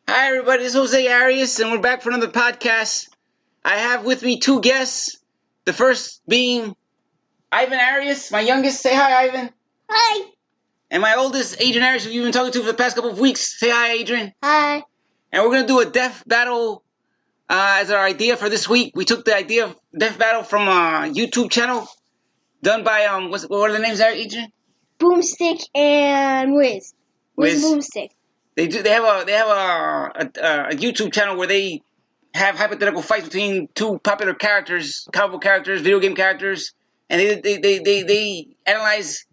Hi everybody, this is Jose Arias, and we're back for another podcast. I have with me two guests. The first being Ivan Arias, my youngest. Say hi, Ivan. Hi. And my oldest, Adrian Arias, who you've been talking to for the past couple of weeks. Say hi, Adrian. Hi. And we're going to do a death battle as our idea for this week. We took the idea of death battle from a YouTube channel done by, what are the names there, Adrian? Boomstick and Wiz. Wiz Boomstick. They have a YouTube channel where they have hypothetical fights between two popular characters, comic book characters, video game characters, and they analyze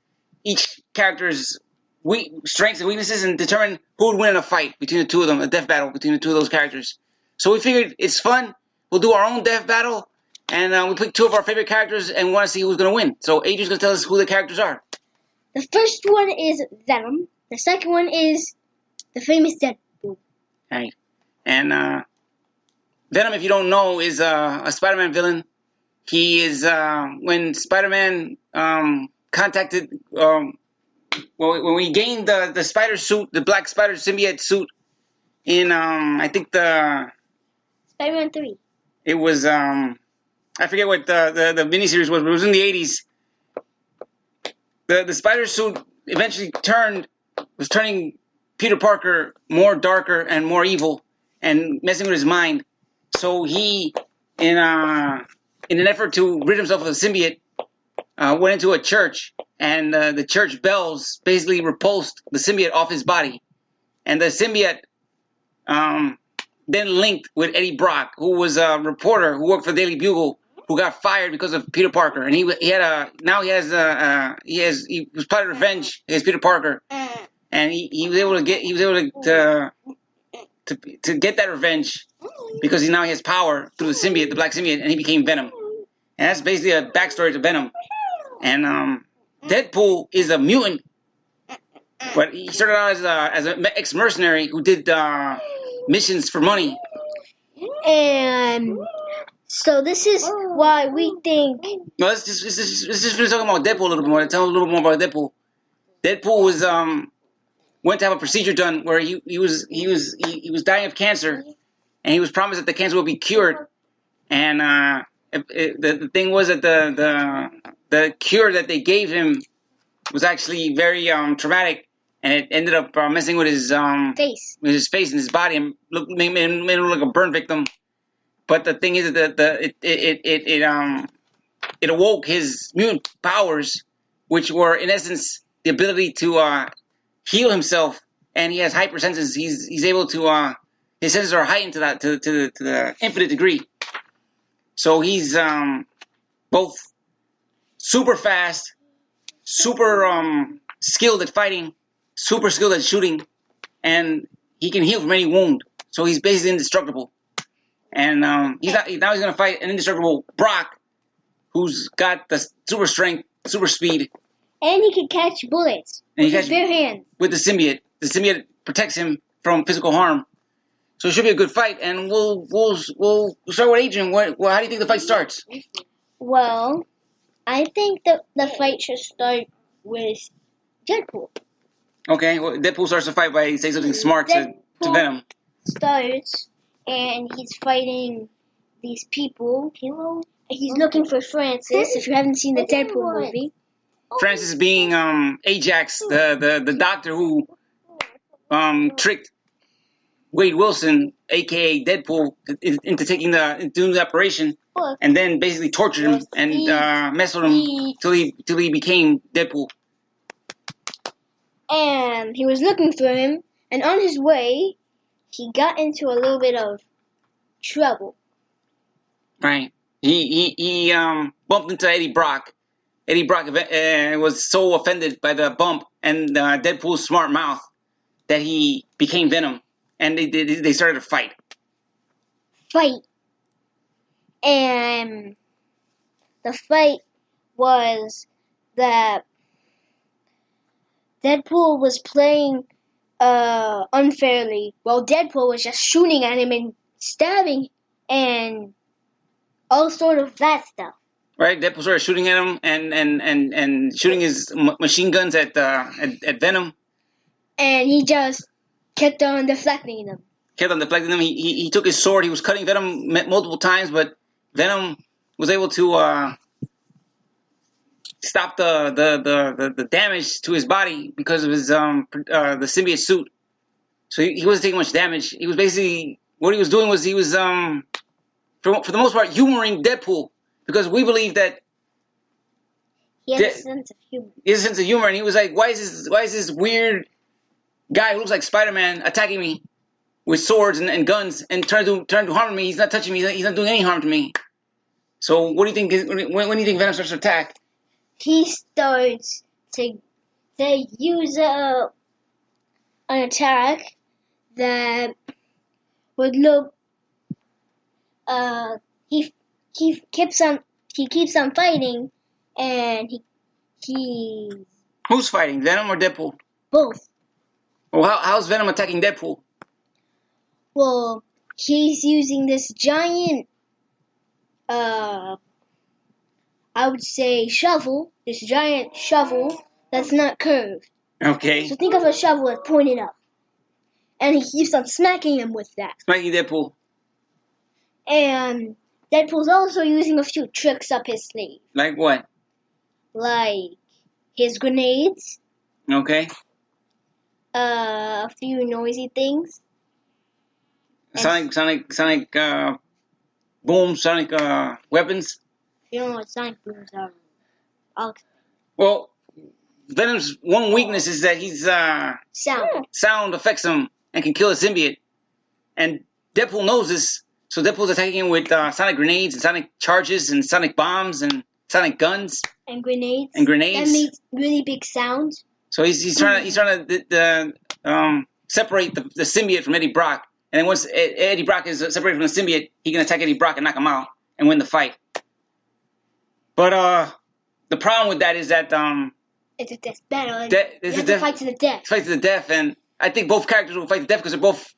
each character's strengths and weaknesses and determine who would win in a fight between the two of them, a death battle between the two of those characters. So we figured it's fun. We'll do our own death battle, and we pick two of our favorite characters and we want to see who's going to win. So Adrian's going to tell us who the characters are. The first one is Venom. The second one is the famous Deadpool. Right. And Venom, if you don't know, is a Spider-Man villain. He is, when Spider-Man contacted, when we gained the spider suit, the black spider symbiote suit in, I think the... Spider-Man 3. It was, I forget what the miniseries was, but it was in the 80s. The spider suit eventually was turning Peter Parker more darker and more evil and messing with his mind. So he, in an effort to rid himself of the symbiote, went into a church, and the church bells basically repulsed the symbiote off his body. And the symbiote then linked with Eddie Brock, who was a reporter who worked for the Daily Bugle, who got fired because of Peter Parker. And he was plotting revenge against Peter Parker. And he was able to get that revenge because he now has power through the symbiote, the black symbiote, and he became Venom. And that's basically a backstory to Venom. And Deadpool is a mutant, but he started out as an ex-mercenary who did missions for money. And so this is why we think. No, let's just finish talking about Deadpool a little bit more. Tell a little more about Deadpool. Deadpool was went to have a procedure done where he was dying of cancer, and he was promised that the cancer would be cured. And the thing was that the cure that they gave him was actually very traumatic, and it ended up messing with his face and his body, and made him look like a burn victim. But the thing is that it awoke his mutant powers, which were in essence the ability to heal himself, and he has hypersenses. He's able to his senses are heightened to the infinite degree. So he's both super fast, super skilled at fighting, super skilled at shooting, and he can heal from any wound. So he's basically indestructible. And he's going to fight an indestructible Brock, who's got the super strength, super speed. And he can catch bullets with his bare hands. With the symbiote. The symbiote protects him from physical harm. So it should be a good fight. And we'll start with Adrian. How do you think the fight starts? Well, I think the fight should start with Deadpool. Okay, well, Deadpool starts the fight by saying something smart to Venom. Starts, and he's fighting these people. He's looking for Francis, if you haven't seen the Deadpool movie. Francis being Ajax, the doctor who tricked Wade Wilson, a.k.a. Deadpool, into doing the operation, and then basically tortured him and messed with him till he became Deadpool. And he was looking for him, and on his way, he got into a little bit of trouble. Right. He bumped into Eddie Brock. Eddie Brock was so offended by the bump and Deadpool's smart mouth that he became Venom, and they started a fight. And the fight was that Deadpool was playing unfairly, while Deadpool was just shooting at him and stabbing and all sort of that stuff. Right, Deadpool started shooting at him and shooting his machine guns at Venom. And he just kept on deflecting them. He took his sword. He was cutting Venom multiple times, but Venom was able to stop the damage to his body because of his the symbiote suit. So he wasn't taking much damage. He was basically, what he was doing was he was for the most part humoring Deadpool, because we believe that he has a sense of humor. He has a sense of humor, and he was like, why is this weird guy who looks like Spider-Man attacking me with swords and guns and trying to harm me? He's not touching me. He's not doing any harm to me. So what do you think? When do you think Venom starts to attack? He starts to use an attack that would look. He keeps on fighting, and he. Who's fighting, Venom or Deadpool? Both. Well, how's Venom attacking Deadpool? Well, he's using this giant, I would say shovel. This giant shovel that's not curved. Okay. So think of a shovel that's pointed up, and he keeps on smacking him with that. Smacking Deadpool. And Deadpool's also using a few tricks up his sleeve. Like what? Like his grenades. Okay. A few noisy things. Sonic boom, sonic weapons. You know what sonic booms are? Well, Venom's one weakness is that he's sound affects him and can kill a symbiote. And Deadpool knows this, so Deadpool's attacking him with sonic grenades and sonic charges and sonic bombs and sonic guns. And grenades. That makes really big sounds. So he's trying to separate the symbiote from Eddie Brock, and then once Eddie Brock is separated from the symbiote, he can attack Eddie Brock and knock him out and win the fight. But the problem with that is that it's a death battle. It's a fight to the death. Fight to the death, and I think both characters will fight to the death because they're both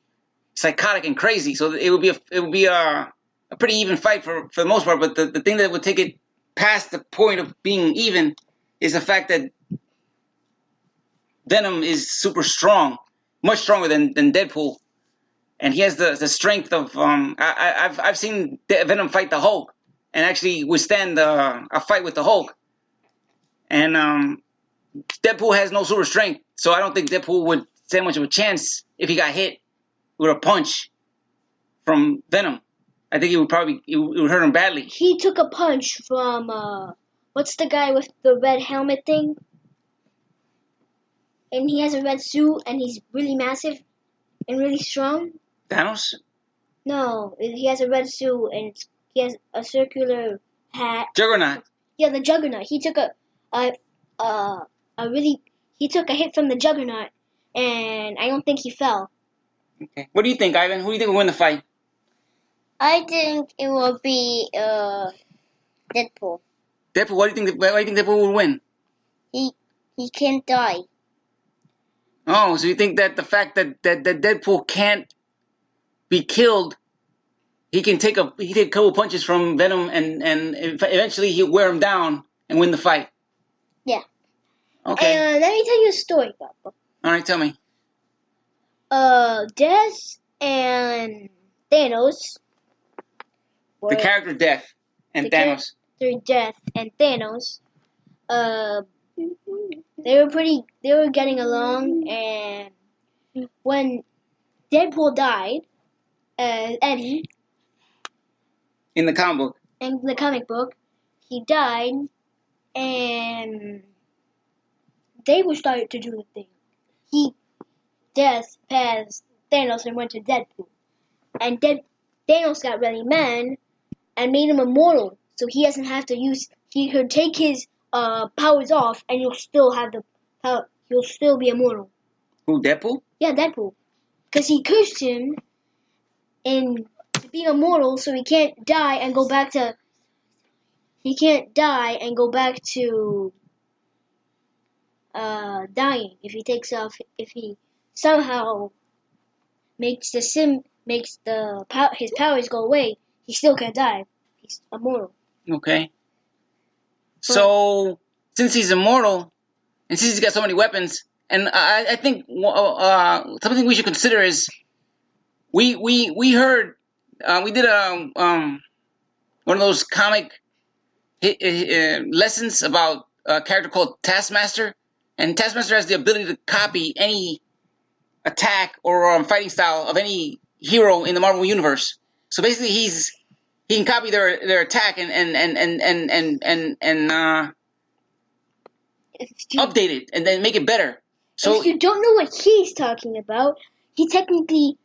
psychotic and crazy. So it would be a pretty even fight for the most part. But the thing that would take it past the point of being even is the fact that Venom is super strong, much stronger than Deadpool, and he has the strength of I've seen Venom fight the Hulk and actually withstand a fight with the Hulk, and Deadpool has no super strength, so I don't think Deadpool would stand much of a chance if he got hit with a punch from Venom. I think it would hurt him badly. He took a punch from what's the guy with the red helmet thing? And he has a red suit, and he's really massive and really strong. Thanos? No, he has a red suit, and he has a circular hat. Juggernaut. Yeah, the Juggernaut. He took he took a hit from the Juggernaut, and I don't think he fell. Okay. What do you think, Ivan? Who do you think will win the fight? I think it will be Deadpool. Deadpool. Why do you think Deadpool will win? He can't die. Oh, so you think that the fact that Deadpool can't be killed, he can take a couple punches from Venom and eventually he'll wear him down and win the fight. Yeah. Okay. And let me tell you a story, Papa. All right, tell me. Death and Thanos. The character Death and Thanos. Death and Thanos. They were getting along, and when Deadpool died, Eddie, in the comic book, he died, and they were starting to do the thing. Death passed Thanos and went to Deadpool. And Thanos got really mad and made him immortal, so he doesn't have to use. He could take his powers off, and you'll still have the power. He'll still be immortal. Who, Deadpool? Yeah, Deadpool, because he cursed him in being immortal, so he can't die and go back to. He can't die and go back to dying if he takes off. If he somehow makes his powers go away, he still can't die. He's immortal. Okay. So, since he's immortal, and since he's got so many weapons, and I think something we should consider is we heard we did one of those comic lessons about a character called Taskmaster, and Taskmaster has the ability to copy any attack or fighting style of any hero in the Marvel universe. So basically, he can copy their attack and update it and then make it better. So if you don't know what he's talking about, he technically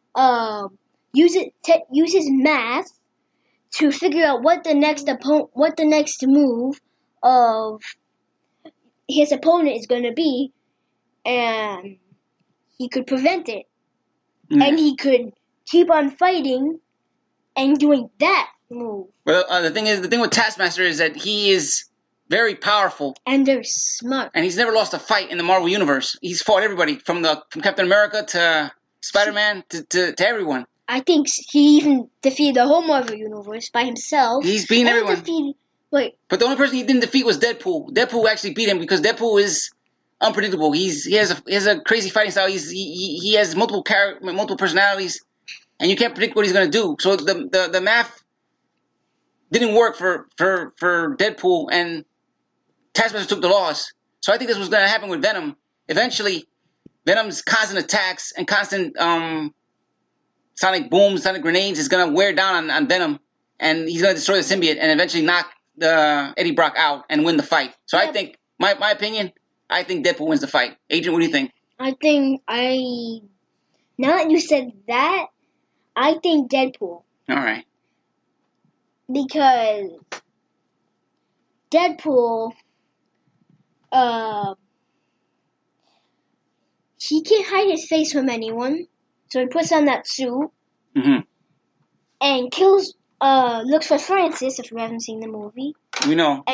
uses math to figure out what the next move of his opponent is going to be, and he could prevent it, and he could keep on fighting and doing that move. Well, the thing with Taskmaster is that he is very powerful and they're smart, and he's never lost a fight in the Marvel universe. He's fought everybody from Captain America to Spider-Man to everyone. I think he even defeated the whole Marvel universe by himself. He's beaten everyone. But the only person he didn't defeat was Deadpool. Deadpool actually beat him because Deadpool is unpredictable. He has a crazy fighting style. He has multiple personalities, and you can't predict what he's gonna do. So the math didn't work for Deadpool, and Taskmaster took the loss. So I think this was gonna happen with Venom. Eventually, Venom's constant attacks and constant sonic booms, sonic grenades is gonna wear down on Venom, and he's gonna destroy the symbiote and eventually knock Eddie Brock out and win the fight. So I think my opinion. I think Deadpool wins the fight. Adrian, what do you think? Now that you said that, I think Deadpool. All right. Because Deadpool, he can't hide his face from anyone, so he puts on that suit and looks for Francis. If you haven't seen the movie, we know.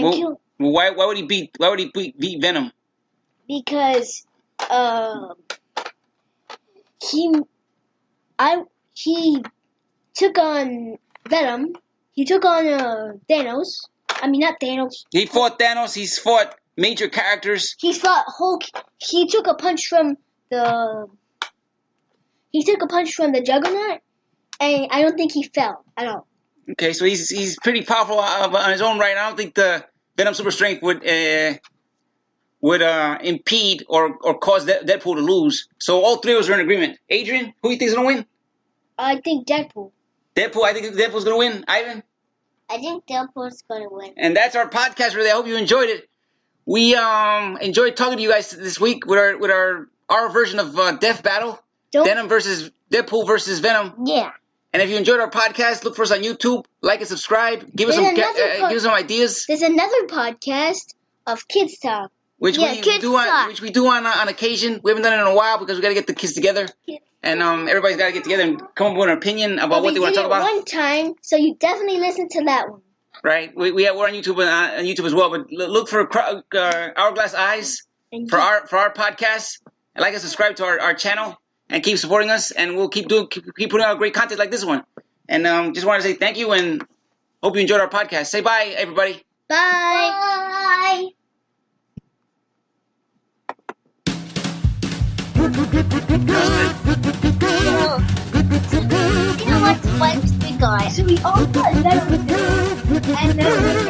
Why would he beat Venom? Because he took on Venom. He took on Thanos. I mean, not Thanos. He fought Thanos. He's fought major characters. He fought Hulk. He took a punch from the Juggernaut, and I don't think he fell at all. Okay, so he's pretty powerful on his own right. I don't think the Venom super strength would impede or cause Deadpool to lose. So all three of us are in agreement. Adrian, who do you think is going to win? I think Deadpool. I think Deadpool's going to win. Ivan? I think Deadpool's going to win. And that's our podcast, really. I hope you enjoyed it. We enjoyed talking to you guys this week with our version of Death Battle. Deadpool versus Venom. Yeah. And if you enjoyed our podcast, look for us on YouTube. Like and subscribe. Give us some ideas. There's another podcast of Kids Talk. Which we do on occasion. We haven't done it in a while because we got to get the kids together, and everybody's got to get together and come up with an opinion about what they want to talk about. One time, so you definitely listen to that one. Right, we're on YouTube as well. But look for Hourglass Eyes for our podcast, and like and subscribe to our channel, and keep supporting us, and we'll keep putting out great content like this one. And just want to say thank you and hope you enjoyed our podcast. Say bye, everybody. Bye. Bye. You know what? Wipes we got. So we all got Venom, and then